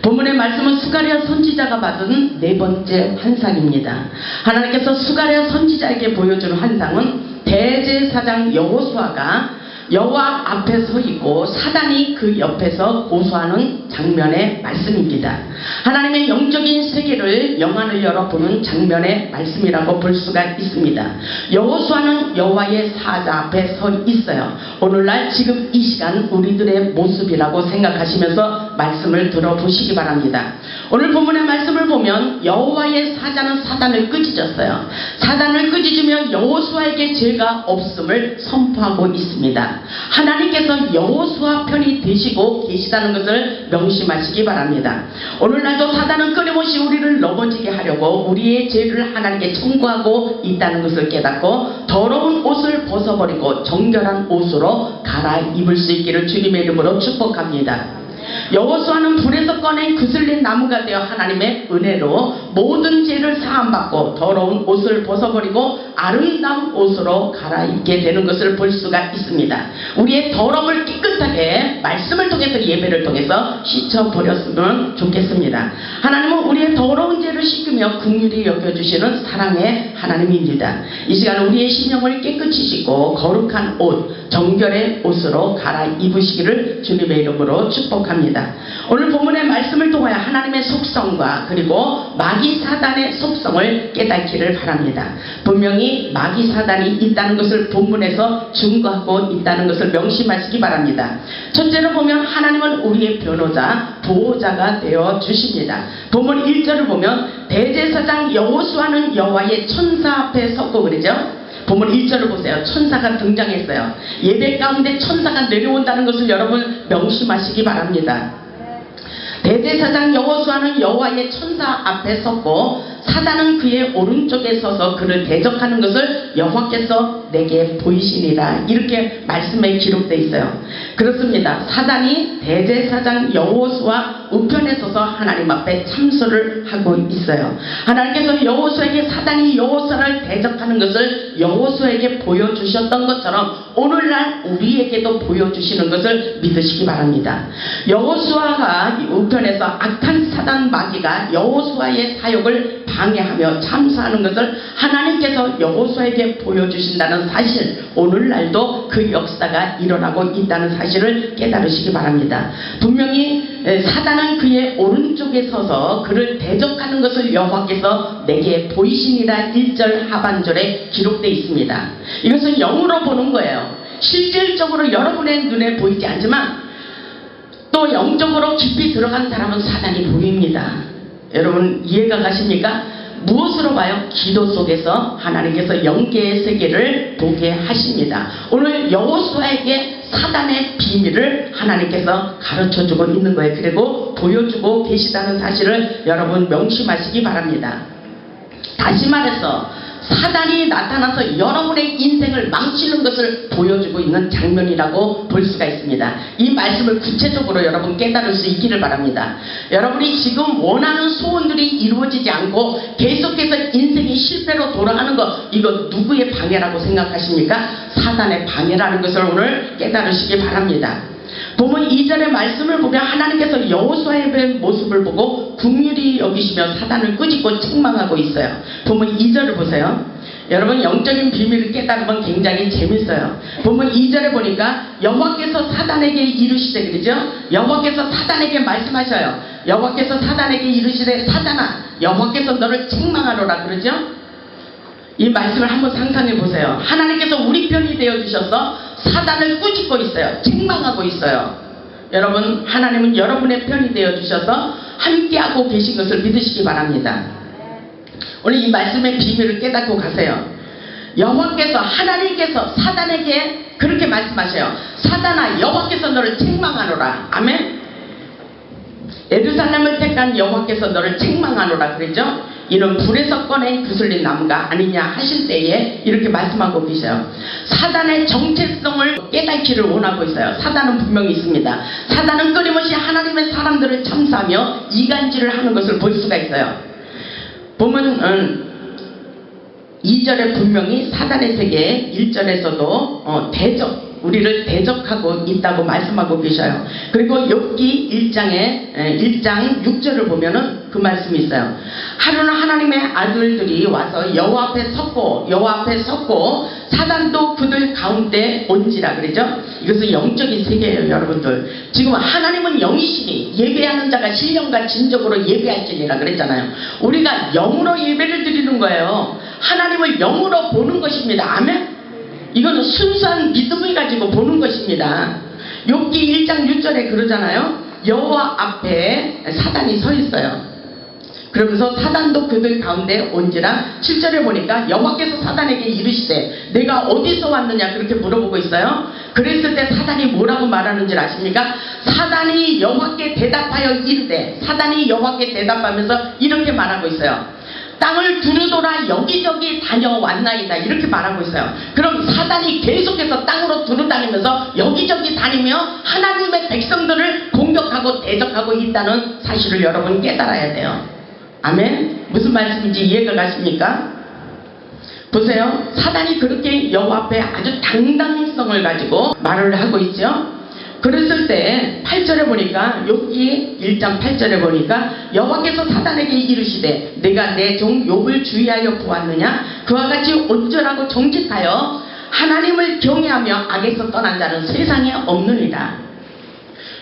본문의 말씀은 스가랴 선지자가 받은 네 번째 환상입니다. 하나님께서 스가랴 선지자에게 보여주는 환상은 대제사장 여호수아가 여호와 앞에 서 있고 사단이 그 옆에서 고소하는 장면의 말씀입니다. 하나님의 영적인 세계를 영안을 열어보는 장면의 말씀이라고 볼 수가 있습니다. 여호수아는 여호와의 사자 앞에 서 있어요. 오늘날 지금 이 시간 우리들의 모습이라고 생각하시면서 말씀을 들어보시기 바랍니다. 오늘 본문의 말씀을 보면 여호와의 사자는 사단을 끄짖었어요. 사단을 끄짖으며 여호수아에게 죄가 없음을 선포하고 있습니다. 하나님께서 여호수아 편이 되시고 계시다는 것을 명심하시기 바랍니다. 오늘날도 사단은 끊임없이 우리를 넘어지게 하려고 우리의 죄를 하나님께 청구하고 있다는 것을 깨닫고 더러운 옷을 벗어버리고 정결한 옷으로 갈아입을 수 있기를 주님의 이름으로 축복합니다. 여호수아는 불에서 꺼낸 그슬린 나무가 되어 하나님의 은혜로 모든 죄를 사함받고 더러운 옷을 벗어버리고 아름다운 옷으로 갈아입게 되는 것을 볼 수가 있습니다. 우리의 더러움을 깨끗하게 말씀을 통해서 예배를 통해서 씻어버렸으면 좋겠습니다. 하나님은 우리의 더러운 죄를 씻으며 긍휼히 여겨주시는 사랑의 하나님입니다. 이 시간 우리의 심령을 깨끗이 씻고 거룩한 옷, 정결의 옷으로 갈아입으시기를 주님의 이름으로 축복합니다. 오늘 본문의 말씀을 통하여 하나님의 속성과 그리고 마귀 사단의 속성을 깨닫기를 바랍니다. 분명히 마귀 사단이 있다는 것을 본문에서 증거하고 있다는 것을 명심하시기 바랍니다. 첫째로 보면 하나님은 우리의 변호자, 보호자가 되어 주십니다. 본문 1절을 보면 대제사장 여호수아는 여호와의 천사 앞에 섰고 그러죠. 본문 1절을 보세요. 천사가 등장했어요. 예배 가운데 천사가 내려온다는 것을 여러분 명심하시기 바랍니다. 대제사장 여호수아는 여호와의 천사 앞에 섰고 사단은 그의 오른쪽에 서서 그를 대적하는 것을 여호와께서 내게 보이시니라, 이렇게 말씀에 기록되어 있어요. 그렇습니다. 사단이 대제사장 여호수아 우편에 서서 하나님 앞에 참소를 하고 있어요. 하나님께서 여호수아에게 사단이 여호수아를 대적하는 것을 여호수아에게 보여주셨던 것처럼 오늘날 우리에게도 보여주시는 것을 믿으시기 바랍니다. 여호수아가 우편에서 악한 사단 마귀가 여호수아의 사역을 방해하며 참사하는 것을 하나님께서 여호수아에게 보여주신다는 사실, 오늘날도 그 역사가 일어나고 있다는 사실을 깨달으시기 바랍니다. 분명히 사단은 그의 오른쪽에 서서 그를 대적하는 것을 여호와께서 내게 보이시니라 1절 하반절에 기록되어 있습니다. 이것은 영으로 보는 거예요. 실질적으로 여러분의 눈에 보이지 않지만 또 영적으로 깊이 들어간 사람은 사단이 보입니다. 여러분 이해가 가십니까? 무엇으로 봐요? 기도 속에서 하나님께서 영계의 세계를 보게 하십니다. 오늘 여호수아에게 사단의 비밀을 하나님께서 가르쳐주고 있는 거예요. 그리고 보여주고 계시다는 사실을 여러분 명심하시기 바랍니다. 다시 말해서 사단이 나타나서 여러분의 인생을 망치는 것을 보여주고 있는 장면이라고 볼 수가 있습니다. 이 말씀을 구체적으로 여러분 깨달을 수 있기를 바랍니다. 여러분이 지금 원하는 소원들이 이루어지지 않고 계속해서 인생이 실패로 돌아가는 것, 이거 누구의 방해라고 생각하십니까? 사단의 방해라는 것을 오늘 깨달으시기 바랍니다. 본문 2절의 말씀을 보면 하나님께서 여호수아의 모습을 보고 긍휼히 여기시며 사단을 꾸짖고 책망하고 있어요. 본문 2절을 보세요. 여러분 영적인 비밀을 깨달으면 굉장히 재밌어요. 본문 2절에 보니까 여호와께서 사단에게 이르시되, 그러죠? 여호와께서 사단에게 말씀하셔요. 여호와께서 사단에게 이르시되 사단아 여호와께서 너를 책망하노라, 그러죠? 이 말씀을 한번 상상해 보세요. 하나님께서 우리 편이 되어 주셔서 사단을 꾸짖고 있어요. 책망하고 있어요. 여러분 하나님은 여러분의 편이 되어 주셔서 함께하고 계신 것을 믿으시기 바랍니다. 오늘 이 말씀의 비밀을 깨닫고 가세요. 여호와께서 하나님께서 사단에게 그렇게 말씀하셔요. 사단아 여호와께서 너를 책망하노라. 아멘. 예루살렘을 택한 여호와께서 너를 책망하노라 그랬죠. 이는 불에서 꺼낸 구슬린 나무가 아니냐 하실 때에 이렇게 말씀하고 계셔요. 사단의 정체성을 깨닫기를 원하고 있어요. 사단은 분명히 있습니다. 사단은 끊임없이 하나님의 사람들을 참사하며 이간질을 하는 것을 볼 수가 있어요. 보면 2절에 분명히 사단의 세계 1절에서도 대적, 우리를 대적하고 있다고 말씀하고 계셔요. 그리고 욥기 1장 6절을 보면은 그 말씀이 있어요. 하루는 하나님의 아들들이 와서 여호와 앞에 섰고 사단도 그들 가운데 온지라 그러죠. 이것은 영적인 세계예요, 여러분들. 지금 하나님은 영이시니 예배하는 자가 신령과 진정으로 예배할지니라 그랬잖아요. 우리가 영으로 예배를 드리는 거예요. 하나님을 영으로 보는 것입니다. 아멘? 이건 순수한 믿음을 가지고 보는 것입니다. 욥기 1장 6절에 그러잖아요. 여호와 앞에 사단이 서 있어요. 그러면서 사단도 그들 가운데 온지라 7절에 보니까 여호와께서 사단에게 이르시되 내가 어디서 왔느냐 그렇게 물어보고 있어요. 그랬을 때 사단이 뭐라고 말하는 줄 아십니까? 사단이 여호와께 대답하면서 이렇게 말하고 있어요. 땅을 두루돌아 여기저기 다녀왔나이다 이렇게 말하고 있어요. 그럼 사단이 계속해서 땅으로 두루다니면서 여기저기 다니며 하나님의 백성들을 공격하고 대적하고 있다는 사실을 여러분 깨달아야 돼요. 아멘? 무슨 말씀인지 이해가 가십니까? 보세요. 사단이 그렇게 여호와 앞에 아주 당당성을 가지고 말을 하고 있죠. 그랬을 때 8절에 보니까 욥기 1장 8절에 보니까 여호와께서 사단에게 이르시되 내가 내 종 욥을 주의하여 보았느냐 그와 같이 온전하고 정직하여 하나님을 경외하며 악에서 떠난 자는 세상에 없느니라.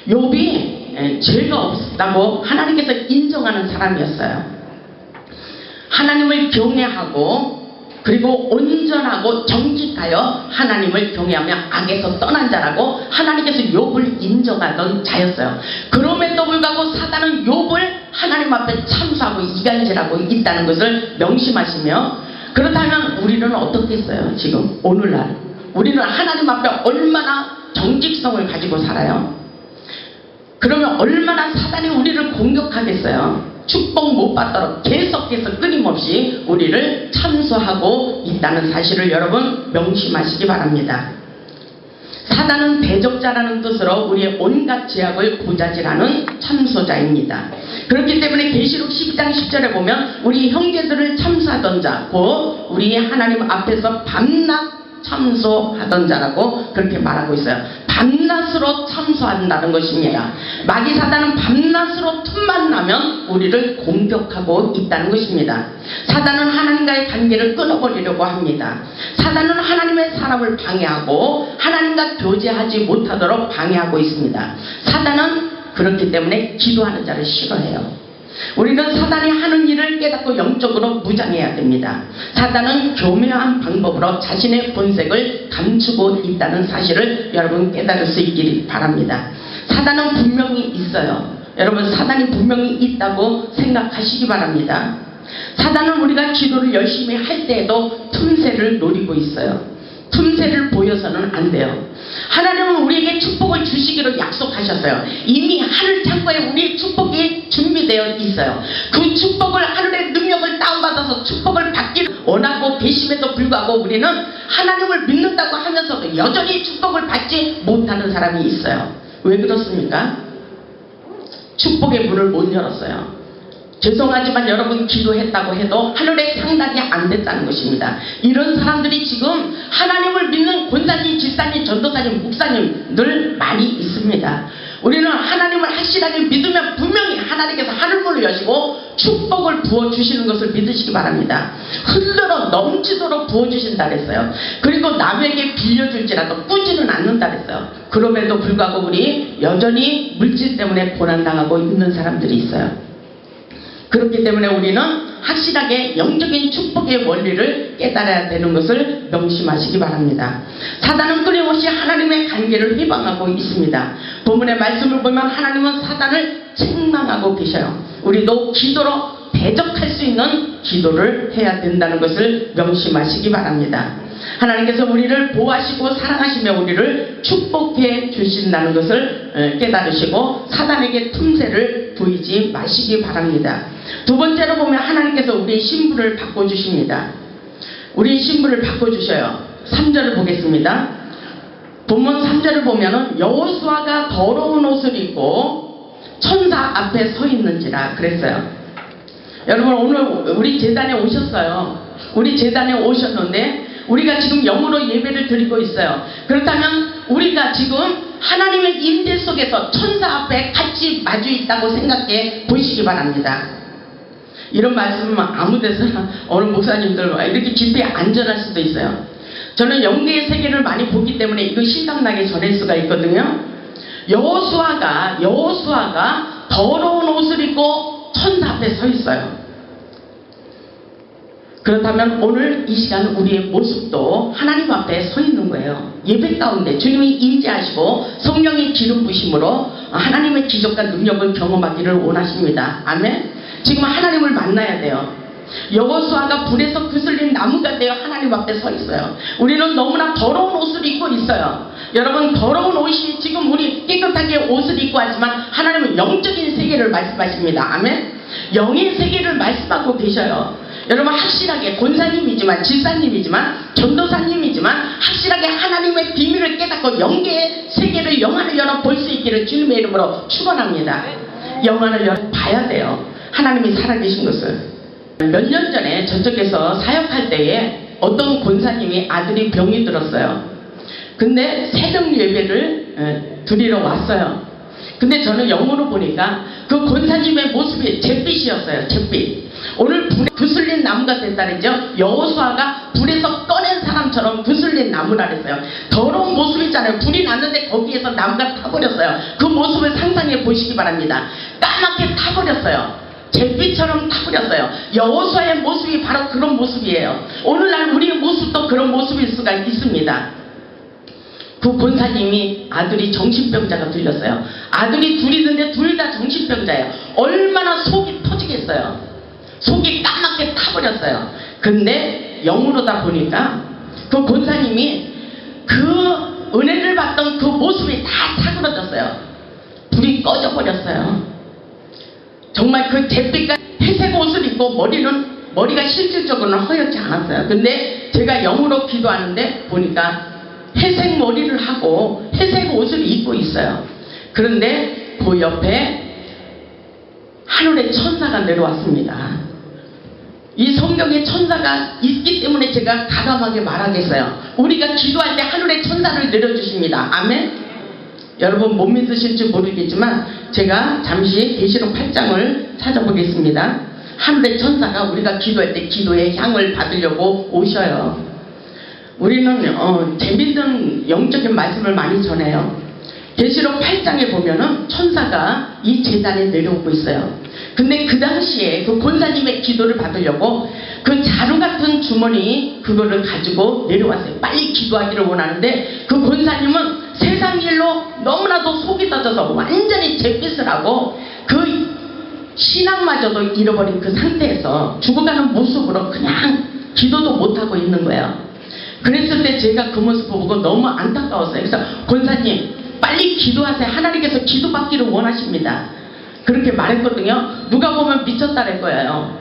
욥이 죄가 없다고 하나님께서 인정하는 사람이었어요. 하나님을 경외하고 그리고 온전하고 정직하여 하나님을 경외하며 악에서 떠난 자라고 하나님께서 욥을 인정하던 자였어요. 그럼에도 불구하고 사단은 욥을 하나님 앞에 참수하고 이간질하고 있다는 것을 명심하시며, 그렇다면 우리는 어떻겠어요? 지금 오늘날 우리는 하나님 앞에 얼마나 정직성을 가지고 살아요? 그러면 얼마나 사단이 우리를 공격하겠어요? 축복 못 받도록 계속해서 끊임없이 우리를 참소하고 있다는 사실을 여러분 명심하시기 바랍니다. 사단은 대적자라는 뜻으로 우리의 온갖 죄악을 고자질하는 참소자입니다. 그렇기 때문에 계시록 12장 10절에 보면 우리 형제들을 참소하던 자, 곧 우리 하나님 앞에서 밤낮 참소하던 자라고 그렇게 말하고 있어요. 밤낮으로 참소한다는 것입니다. 마귀 사단은 밤낮으로 틈만 나면 우리를 공격하고 있다는 것입니다. 사단은 하나님과의 관계를 끊어버리려고 합니다. 사단은 하나님의 사람을 방해하고 하나님과 교제하지 못하도록 방해하고 있습니다. 사단은 그렇기 때문에 기도하는 자를 싫어해요. 우리는 사단이 하는 일을 깨닫고 영적으로 무장해야 됩니다. 사단은 교묘한 방법으로 자신의 본색을 감추고 있다는 사실을 여러분 깨달을 수 있기를 바랍니다. 사단은 분명히 있어요. 여러분, 사단이 분명히 있다고 생각하시기 바랍니다. 사단은 우리가 기도를 열심히 할 때에도 틈새를 노리고 있어요. 틈새를 보여서는 안 돼요. 하나님은 우리에게 축복을 주시기로 약속하셨어요. 이미 하늘 창고에 우리의 축복이 준비되어 있어요. 그 축복을, 하늘의 능력을 다운받아서 축복을 받기를 원하고 계심에도 불구하고 우리는 하나님을 믿는다고 하면서도 여전히 축복을 받지 못하는 사람이 있어요. 왜 그렇습니까? 축복의 문을 못 열었어요. 죄송하지만 여러분, 기도했다고 해도 하늘에 상달이 안 됐다는 것입니다. 이런 사람들이 지금 하나님을 믿는 권사님, 집사님, 전도사님, 목사님들 많이 있습니다. 우리는 하나님을 확실하게 믿으면 분명히 하나님께서 하늘문을 여시고 축복을 부어주시는 것을 믿으시기 바랍니다. 흘러 넘치도록 부어주신다 그랬어요. 그리고 남에게 빌려줄지라도 꾸지는 않는다 그랬어요. 그럼에도 불구하고 우리 여전히 물질 때문에 고난당하고 있는 사람들이 있어요. 그렇기 때문에 우리는 확실하게 영적인 축복의 원리를 깨달아야 되는 것을 명심하시기 바랍니다. 사단은 끊임없이 하나님의 관계를 회방하고 있습니다. 본문의 말씀을 보면 하나님은 사단을 책망하고 계셔요. 우리도 기도로 대적할 수 있는 기도를 해야 된다는 것을 명심하시기 바랍니다. 하나님께서 우리를 보호하시고 사랑하시며 우리를 축복해 주신다는 것을 깨달으시고 사단에게 틈새를 보이지 마시기 바랍니다. 두 번째로 보면 하나님께서 우리의 신분을 바꿔주십니다. 우리의 신분을 바꿔주셔요. 3절을 보겠습니다. 본문 3절을 보면 여호수아가 더러운 옷을 입고 천사 앞에 서 있는지라 그랬어요. 여러분, 오늘 우리 제단에 오셨어요. 우리 제단에 오셨는데 우리가 지금 영으로 예배를 드리고 있어요. 그렇다면 우리가 지금 하나님의 임재 속에서 천사 앞에 같이 마주 있다고 생각해 보시기 바랍니다. 이런 말씀은 아무 데서나 어느 목사님들 이렇게 깊이 안전할 수도 있어요. 저는 영계의 세계를 많이 보기 때문에 이거 실감나게 전할 수가 있거든요. 여호수아가 더러운 옷을 입고 천사 앞에 서 있어요. 그렇다면 오늘 이 시간 우리의 모습도 하나님 앞에 서 있는 거예요. 예배 가운데 주님이 임재하시고 성령의 기름 부심으로 하나님의 기적과 능력을 경험하기를 원하십니다. 아멘. 지금 하나님을 만나야 돼요. 여호수아가 불에서 그슬린 나무가 되어 하나님 앞에 서 있어요. 우리는 너무나 더러운 옷을 입고 있어요. 여러분, 더러운 옷이 지금 우리 깨끗하게 옷을 입고 하지만 하나님은 영적인 세계를 말씀하십니다. 아멘. 영의 세계를 말씀하고 계셔요. 여러분, 확실하게 권사님이지만 집사님이지만 전도사님이지만 확실하게 하나님의 비밀을 깨닫고 영계의 세계를 영안을 열어 볼 수 있기를 주님의 이름으로 축원합니다. 영안을 열어 봐야 돼요. 하나님이 살아계신 것을. 몇 년 전에 저쪽에서 사역할 때에 어떤 권사님이 아들이 병이 들었어요. 근데 새벽 예배를 드리러 왔어요. 근데 저는 영으로 보니까 그 권사님의 모습이 잿빛이었어요. 잿빛. 오늘 불에 그슬린 나무가 됐다 그랬죠. 여호수아가 불에서 꺼낸 사람처럼 그슬린 나무라 그랬어요. 더러운 모습 있잖아요. 불이 났는데 거기에서 나무가 타버렸어요. 그 모습을 상상해 보시기 바랍니다. 까맣게 타버렸어요. 잿빛처럼 타버렸어요. 여호수아의 모습이 바로 그런 모습이에요. 오늘날 우리의 모습도 그런 모습일 수가 있습니다. 그 권사님이 아들이 정신병자가 들렸어요. 아들이 둘이는데 둘 다 정신병자예요. 얼마나 속이 터지겠어요. 속이 까맣게 타버렸어요. 근데 영으로다 보니까 그 권사님이 그 은혜를 받던 그 모습이 다 사그러졌어요. 불이 꺼져버렸어요. 정말 그 잿빛과 회색 옷을 입고 머리가 실질적으로는 허옇지 않았어요. 근데 제가 영으로 기도하는데 보니까 회색 머리를 하고 회색 옷을 입고 있어요. 그런데 그 옆에 하늘의 천사가 내려왔습니다. 이 성경에 천사가 있기 때문에 제가 가감하게 말하겠어요. 우리가 기도할 때 하늘의 천사를 내려주십니다. 아멘. 여러분 못 믿으실지 모르겠지만 제가 잠시 계시록 8장을 찾아보겠습니다. 하늘의 천사가 우리가 기도할 때 기도의 향을 받으려고 오셔요. 우리는 재밌는 영적인 말씀을 많이 전해요. 계시록 8장에 보면은 천사가 이 제단에 내려오고 있어요. 근데 그 당시에 그 권사님의 기도를 받으려고 그 자루 같은 주머니 그거를 가지고 내려왔어요. 빨리 기도하기를 원하는데 그 권사님은 세상 일로 너무나도 속이 터져서 완전히 잿빛을 하고 그 신앙마저도 잃어버린 그 상태에서 죽어가는 모습으로 그냥 기도도 못하고 있는 거예요. 그랬을 때 제가 그 모습을 보고 너무 안타까웠어요. 그래서 권사님 빨리 기도하세요. 하나님께서 기도받기를 원하십니다. 그렇게 말했거든요. 누가 보면 미쳤다는 거예요.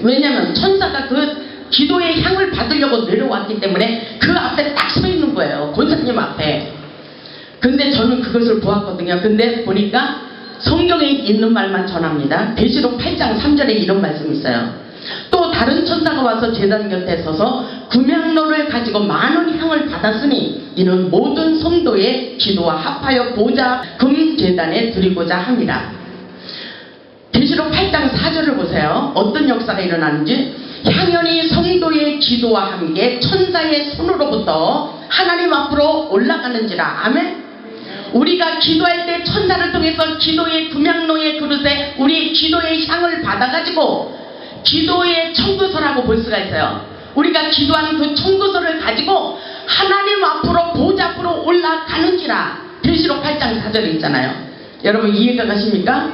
왜냐면 천사가 그 기도의 향을 받으려고 내려왔기 때문에 그 앞에 딱 서 있는 거예요. 권사님 앞에. 근데 저는 그것을 보았거든요. 근데 보니까 성경에 있는 말만 전합니다. 계시록 8장 3절에 이런 말씀이 있어요. 또 다른 천사가 와서 제단 곁에 서서 금향로를 가지고 많은 향을 받았으니 이는 모든 성도의 기도와 합하여 보좌 금 제단에 드리고자 함이라. 계시록 8장 4절을 보세요. 어떤 역사가 일어나는지. 향연이 성도의 기도와 함께 천사의 손으로부터 하나님 앞으로 올라가는지라. 아멘. 우리가 기도할 때 천사를 통해서 기도의 금향로의 그릇에 우리 기도의 향을 받아가지고 기도의 청구서라고 볼 수가 있어요. 우리가 기도한 그 청구서를 가지고 하나님 앞으로 보좌 앞으로 올라가는지라. 계시록 8장 4절에 있잖아요. 여러분 이해가 가십니까?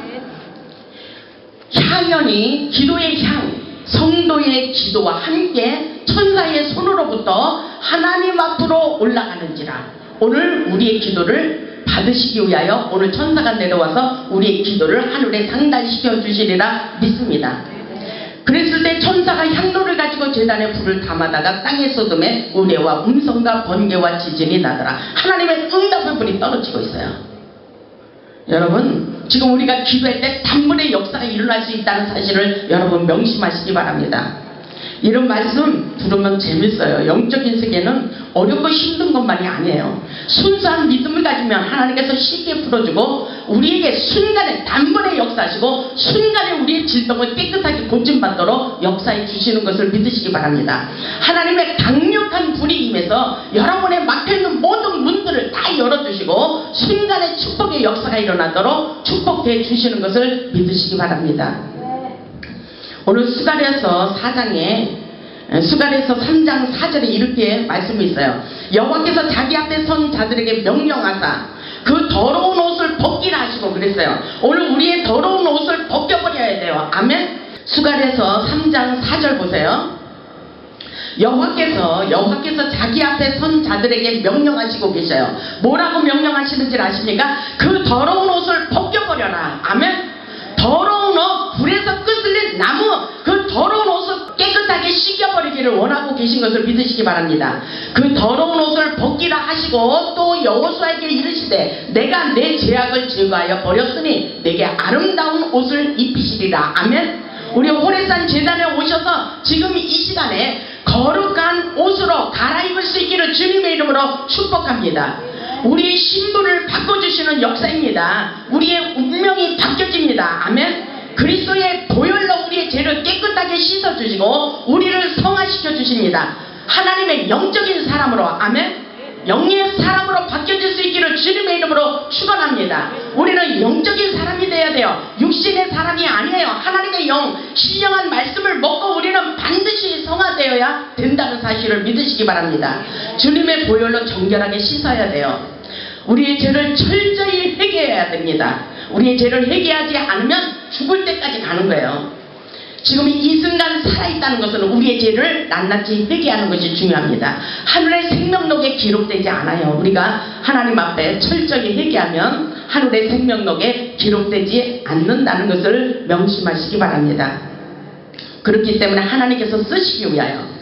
향연이 기도의 향 성도의 기도와 함께 천사의 손으로부터 하나님 앞으로 올라가는지라. 오늘 우리의 기도를 받으시기 위하여 오늘 천사가 내려와서 우리의 기도를 하늘에 상달시켜 주시리라 믿습니다. 그랬을 때 천사가 향로를 가지고 제단에 불을 담아다가 땅에 쏟음에 우레와 음성과 번개와 지진이 나더라. 하나님의 응답의 불이 떨어지고 있어요. 여러분 지금 우리가 기도할 때 단물의 역사가 일어날 수 있다는 사실을 여러분 명심하시기 바랍니다. 이런 말씀 들으면 재밌어요. 영적인 세계는 어렵고 힘든 것만이 아니에요. 순수한 믿음을 가지면 하나님께서 쉽게 풀어주고 우리에게 순간에 단번에 역사하시고 순간에 우리의 질병을 깨끗하게 고침받도록 역사해 주시는 것을 믿으시기 바랍니다. 하나님의 강력한 불이 임해서 여러분의 막혀있는 모든 문들을 다 열어주시고 순간에 축복의 역사가 일어나도록 축복해 주시는 것을 믿으시기 바랍니다. 오늘 수가랴서 3장 4절에 이렇게 말씀이 있어요. 여호와께서 자기 앞에 선 자들에게 명령하사 그 더러운 옷을 벗기라 하시고 그랬어요. 오늘 우리의 더러운 옷을 벗겨버려야 돼요. 아멘. 수가랴서 3장 4절 보세요. 여호와께서 자기 앞에 선 자들에게 명령하시고 계셔요. 뭐라고 명령하시는지 아십니까? 그 더러운 옷을 벗겨버려라. 아멘. 더러운 옷, 불에서 끄슬린 나무, 그 더러운 옷을 깨끗하게 씻겨버리기를 원하고 계신 것을 믿으시기 바랍니다. 그 더러운 옷을 벗기라 하시고 또 여호수아에게 이르시되 내가 내 죄악을 제거하여 버렸으니 내게 아름다운 옷을 입히시리라. 아멘. 우리 호레산 제단에 오셔서 지금 이 시간에 거룩한 옷으로 갈아입을 수 있기를 주님의 이름으로 축복합니다. 우리의 신분을 바꿔주시는 역사입니다. 우리의 운명이 바뀌어집니다. 아멘. 그리스도의 보혈로 우리의 죄를 깨끗하게 씻어주시고 우리를 성화시켜 주십니다. 하나님의 영적인 사람으로, 아멘. 영의 사람으로 바뀌어질 수 있기를 주님의 이름으로 축원합니다. 우리는 영적인 사람이 되어야 돼요. 육신의 사람이 아니에요. 하나님의 영, 신령한 말씀을 먹고 우리는 반드시 성화되어야 된다는 사실을 믿으시기 바랍니다. 주님의 보혈로 정결하게 씻어야 돼요. 우리의 죄를 철저히 회개해야 됩니다. 우리의 죄를 회개하지 않으면 죽을 때까지 가는 거예요. 지금 이 순간 살아있다는 것은 우리의 죄를 낱낱이 회개하는 것이 중요합니다. 하늘의 생명록에 기록되지 않아요. 우리가 하나님 앞에 철저히 회개하면 하늘의 생명록에 기록되지 않는다는 것을 명심하시기 바랍니다. 그렇기 때문에 하나님께서 쓰시기 위하여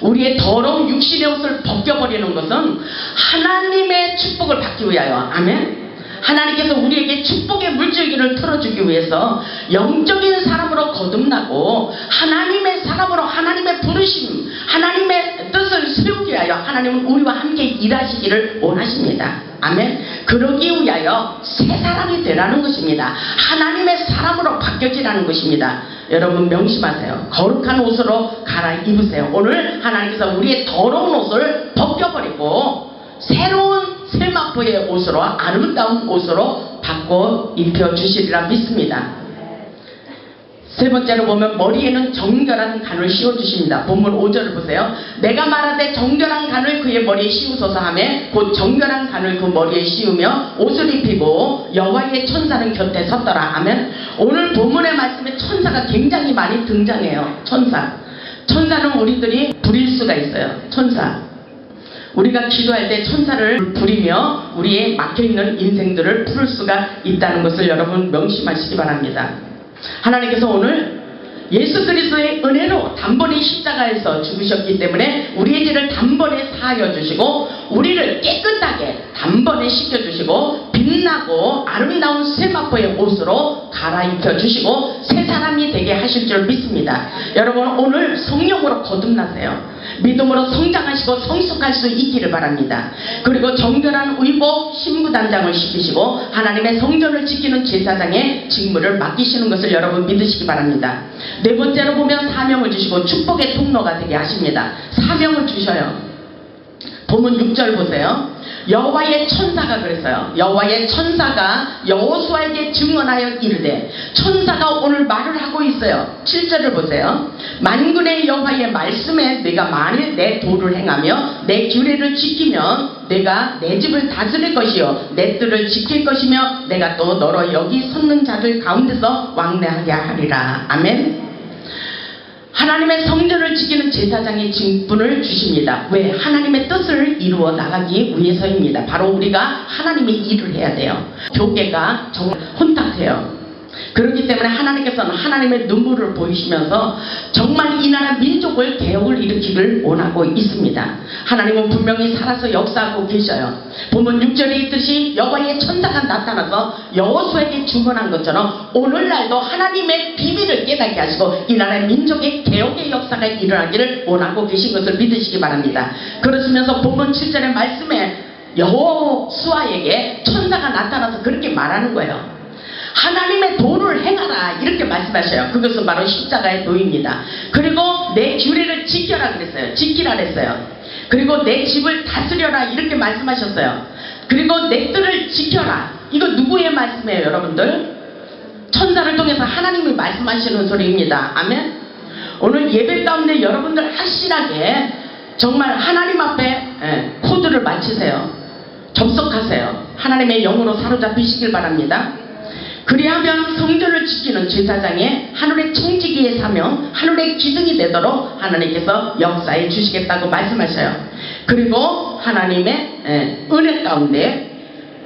우리의 더러운 육신의 옷을 벗겨버리는 것은 하나님의 축복을 받기 위하여, 아멘. 하나님께서 우리에게 축복의 물줄기를 틀어주기 위해서 영적인 사람으로 거듭나고 하나님의 사람으로 하나님의 부르심, 하나님의 뜻을 세우기 위하여 하나님은 우리와 함께 일하시기를 원하십니다. 아멘. 그러기 위하여 새 사람이 되라는 것입니다. 하나님의 사람으로 바뀌어지라는 것입니다. 여러분 명심하세요. 거룩한 옷으로 갈아입으세요. 오늘 하나님께서 우리의 더러운 옷을 벗겨버리고 새로운 세마포의 옷으로, 아름다운 옷으로 바꿔 입혀주시리라 믿습니다. 세 번째로 보면 머리에는 정결한 간을 씌워주십니다. 본문 5절을 보세요. 내가 말하되 정결한 간을 그의 머리에 씌우소서 하며 곧 정결한 간을 그 머리에 씌우며 옷을 입히고 여호와의 천사는 곁에 섰더라. 아멘. 오늘 본문의 말씀에 천사가 굉장히 많이 등장해요. 천사는 우리들이 부릴 수가 있어요. 천사. 우리가 기도할 때 천사를 부리며 우리의 막혀있는 인생들을 풀 수가 있다는 것을 여러분 명심하시기 바랍니다. 하나님께서 오늘 예수 그리스도의 은혜로 단번에 십자가에서 죽으셨기 때문에 우리의 죄를 단번에 사하여 주시고 우리를 깨끗하게 단번에 씻겨주시고 빛나고 아름다운 세마포의 옷으로 갈아입혀 주시고 새 사람이 되게 하실 줄 믿습니다. 여러분 오늘 성령으로 거듭나세요. 믿음으로 성장하시고 성숙할 수 있기를 바랍니다. 그리고 정결한 의복 신부단장을 시키시고 하나님의 성전을 지키는 제사장의 직무를 맡기시는 것을 여러분 믿으시기 바랍니다. 네 번째로 보면 사명을 주시고 축복의 통로가 되게 하십니다. 사명을 주셔요. 본문 6절 보세요. 여호와의 천사가 그랬어요. 여호와의 천사가 여호수아에게 증언하여 이르되, 천사가 오늘 말을 하고 있어요. 7절을 보세요. 만군의 여호와의 말씀에 내가 만일 내 도를 행하며 내 규례를 지키면 내가 내 집을 다스릴 것이요 내 뜰을 지킬 것이며 내가 또 너로 여기 섰는 자들 가운데서 왕래하게 하리라. 아멘. 하나님의 성전을 지키는 제사장의 직분을 주십니다. 왜? 하나님의 뜻을 이루어 나가기 위해서입니다. 바로 우리가 하나님의 일을 해야 돼요. 교계가 정말 혼탁해요. 그렇기 때문에 하나님께서는 하나님의 눈물을 보이시면서 정말 이 나라 민족을 개혁을 일으키길 원하고 있습니다. 하나님은 분명히 살아서 역사하고 계셔요. 보면 6절에 있듯이 여호와의 천사가 나타나서 여호수아에게 주문한 것처럼 오늘날도 하나님의 비밀을 깨닫게 하시고 이 나라의 민족의 개혁의 역사가 일어나기를 원하고 계신 것을 믿으시기 바랍니다. 그러시면서 본문 7절의 말씀에 여호수아에게 천사가 나타나서 그렇게 말하는 거예요. 하나님의 도를 행하라 이렇게 말씀하셔요. 그것은 바로 십자가의 도입니다. 그리고 내 규례를 지켜라 그랬어요. 지키라 그랬어요. 그리고 내 집을 다스려라 이렇게 말씀하셨어요. 그리고 내 뜰을 지켜라. 이거 누구의 말씀이에요 여러분들? 천사를 통해서 하나님이 말씀하시는 소리입니다. 아멘. 오늘 예배 가운데 여러분들 확실하게 정말 하나님 앞에 코드를 맞추세요. 접속하세요. 하나님의 영으로 사로잡히시길 바랍니다. 그리하면 성전을 지키는 제사장의 하늘의 청지기의 사명, 하늘의 기둥이 되도록 하나님께서 역사해 주시겠다고 말씀하셔요. 그리고 하나님의 은혜 가운데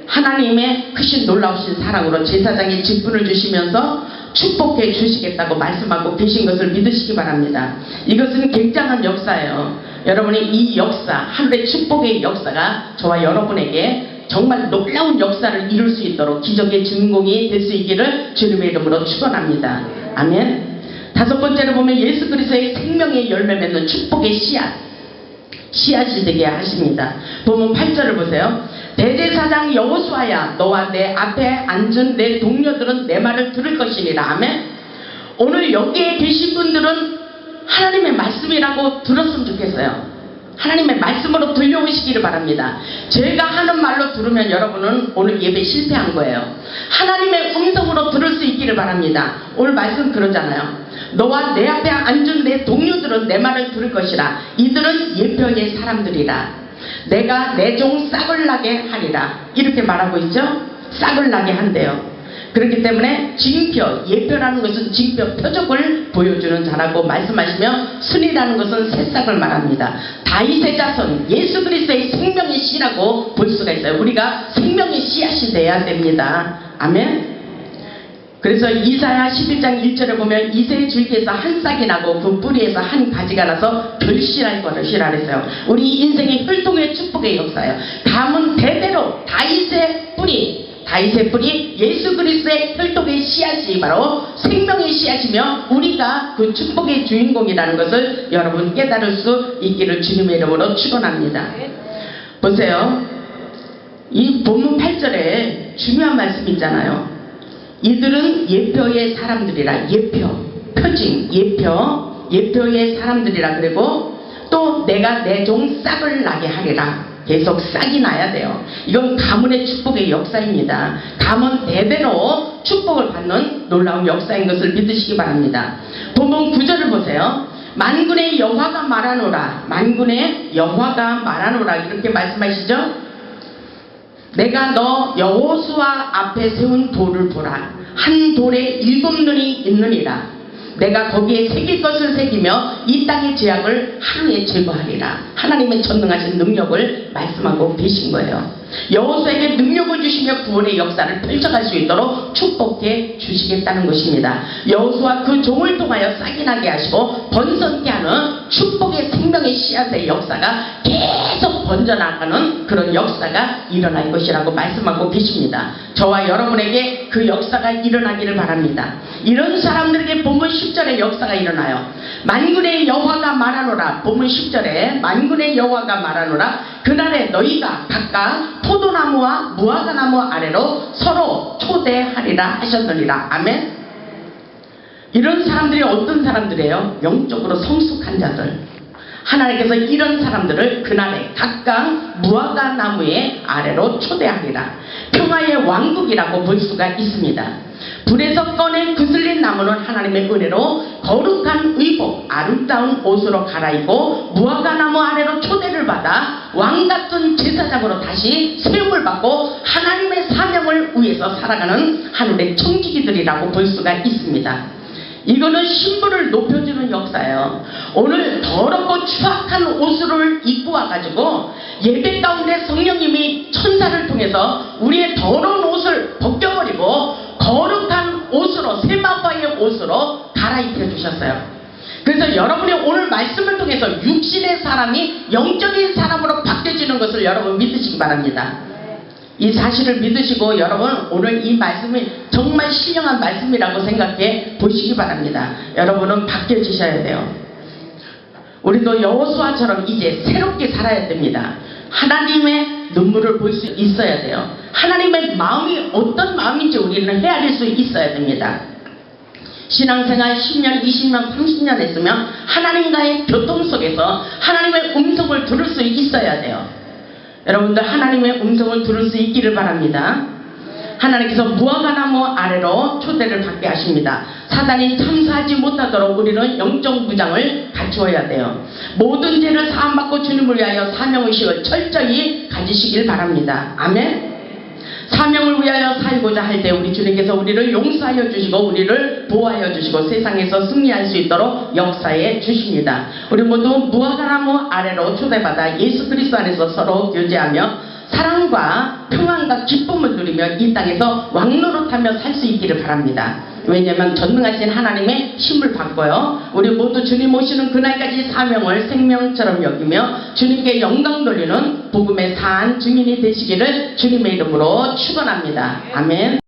하나님의 크신 놀라우신 사랑으로 제사장의 직분을 주시면서 축복해 주시겠다고 말씀하고 계신 것을 믿으시기 바랍니다. 이것은 굉장한 역사예요. 여러분이 이 역사, 하늘의 축복의 역사가 저와 여러분에게 정말 놀라운 역사를 이룰 수 있도록 기적의 주인공이 될 수 있기를 주님의 이름으로 축원합니다. 아멘. 다섯 번째로 보면 예수 그리스도의 생명의 열매 맺는 축복의 씨앗이 되게 하십니다. 보면 8절을 보세요. 대제사장 여호수아야 너와 내 앞에 앉은 내 동료들은 내 말을 들을 것이니라. 아멘. 오늘 여기에 계신 분들은 하나님의 말씀이라고 들었으면 좋겠어요. 하나님의 말씀으로 들려오시기를 바랍니다. 제가 하는 말로 들으면 여러분은 오늘 예배 실패한 거예요. 하나님의 음성으로 들을 수 있기를 바랍니다. 오늘 말씀 그러잖아요. 너와 내 앞에 앉은 내 동료들은 내 말을 들을 것이라. 이들은 예표의 사람들이라. 내가 내 종 싹을 나게 하리라. 이렇게 말하고 있죠. 싹을 나게 한대요. 그렇기 때문에 징표, 예표라는 것은 징표, 표적을 보여주는 자라고 말씀하시며 순이라는 것은 새싹을 말합니다. 다윗의 자손, 예수 그리스도의 생명의 씨라고 볼 수가 있어요. 우리가 생명의 씨앗이 돼야 됩니다. 아멘. 그래서 이사야 11장 1절에 보면 이새의 줄기에서 한 싹이 나고 그 뿌리에서 한 가지가 나서 결실할 것이라 그랬어요. 우리 인생의 혈통의 축복의 역사예요. 다음은 대대로 다윗의 뿌리 예수 그리스도의 혈통의 씨앗이 바로 생명의 씨앗이며 우리가 그 축복의 주인공이라는 것을 여러분 깨달을 수 있기를 주님의 이름으로 축원합니다. 보세요. 이 본문 8절에 중요한 말씀이 있잖아요. 이들은 예표의 사람들이라. 예표, 표징, 예표의 사람들이라. 그리고 또 내가 내 종 싹을 나게 하리라. 계속 싹이 나야 돼요. 이건 가문의 축복의 역사입니다. 가문 대대로 축복을 받는 놀라운 역사인 것을 믿으시기 바랍니다. 본문 9절을 보세요. 만군의 여호와가 말하노라. 만군의 여호와가 말하노라. 이렇게 말씀하시죠. 내가 너 여호수아 앞에 세운 돌을 보라. 한 돌에 7눈이 있느니라. 내가 거기에 새길 것을 새기며 이 땅의 죄악을 하루에 제거하리라. 하나님의 전능하신 능력을 말씀하고 계신 거예요. 여호수아에게 능력을 주시며 구원의 역사를 펼쳐갈 수 있도록 축복해 주시겠다는 것입니다. 여호수아 그 종을 통하여 싹이 나게 하시고 번성케 하는 축복의 생명의 씨앗의 역사가 계속 번져나가는 그런 역사가 일어날 것이라고 말씀하고 계십니다. 저와 여러분에게 그 역사가 일어나기를 바랍니다. 이런 사람들에게 본문 10절에 역사가 일어나요. 만군의 여호와가 말하노라. 본문 10절에 만군의 여호와가 말하노라. 그날에 너희가 각각 포도나무와 무화과나무 아래로 서로 초대하리라 하셨느니라. 아멘. 이런 사람들이 어떤 사람들이에요? 영적으로 성숙한 자들. 하나님께서 이런 사람들을 그날에 각각 무화과나무의 아래로 초대하리라. 평화의 왕국이라고 볼 수가 있습니다. 불에서 꺼낸 그슬린 나무는 하나님의 은혜로 거룩한 의복, 아름다운 옷으로 갈아입고 무화과나무 아래로 초대를 받아 왕같은 제사장으로 다시 세움을 받고 하나님의 사명을 위해서 살아가는 하늘의 청지기들이라고 볼 수가 있습니다. 이거는 신분을 높여주는 역사예요. 오늘 더럽고 추악한 옷을 입고 와가지고 예배 가운데 성령님이 천사를 통해서 우리의 더러운 옷을 벗겨버리고 거룩한 옷으로 세마파의 옷으로 갈아입혀 주셨어요. 그래서 여러분이 오늘 말씀을 통해서 육신의 사람이 영적인 사람으로 바뀌어지는 것을 여러분 믿으시기 바랍니다. 이 사실을 믿으시고 여러분 오늘 이 말씀이 정말 신령한 말씀이라고 생각해 보시기 바랍니다. 여러분은 바뀌어지셔야 돼요. 우리도 여호수아처럼 이제 새롭게 살아야 됩니다. 하나님의 눈물을 볼 수 있어야 돼요. 하나님의 마음이 어떤 마음인지 우리는 헤아릴 수 있어야 됩니다. 신앙생활 10년, 20년, 30년 했으면 하나님과의 교통 속에서 하나님의 음성을 들을 수 있어야 돼요. 여러분들 하나님의 음성을 들을 수 있기를 바랍니다. 하나님께서 무화과나무 아래로 초대를 받게 하십니다. 사단이 참사하지 못하도록 우리는 영적 무장을 갖추어야 돼요. 모든 죄를 사함받고 주님을 위하여 사명의식을 철저히 가지시길 바랍니다. 아멘. 사명을 위하여 살고자 할 때 우리 주님께서 우리를 용서하여 주시고 우리를 보호하여 주시고 세상에서 승리할 수 있도록 역사해 주십니다. 우리 모두 무화과나무 아래로 초대받아 예수 그리스도 안에서 서로 교제하며 사랑과 평안과 기쁨을 누리며 이 땅에서 왕노릇하며 살 수 있기를 바랍니다. 왜냐하면 전능하신 하나님의 힘을 받고요. 우리 모두 주님 오시는 그날까지 사명을 생명처럼 여기며 주님께 영광 돌리는 복음의 산 증인이 되시기를 주님의 이름으로 축원합니다. 아멘.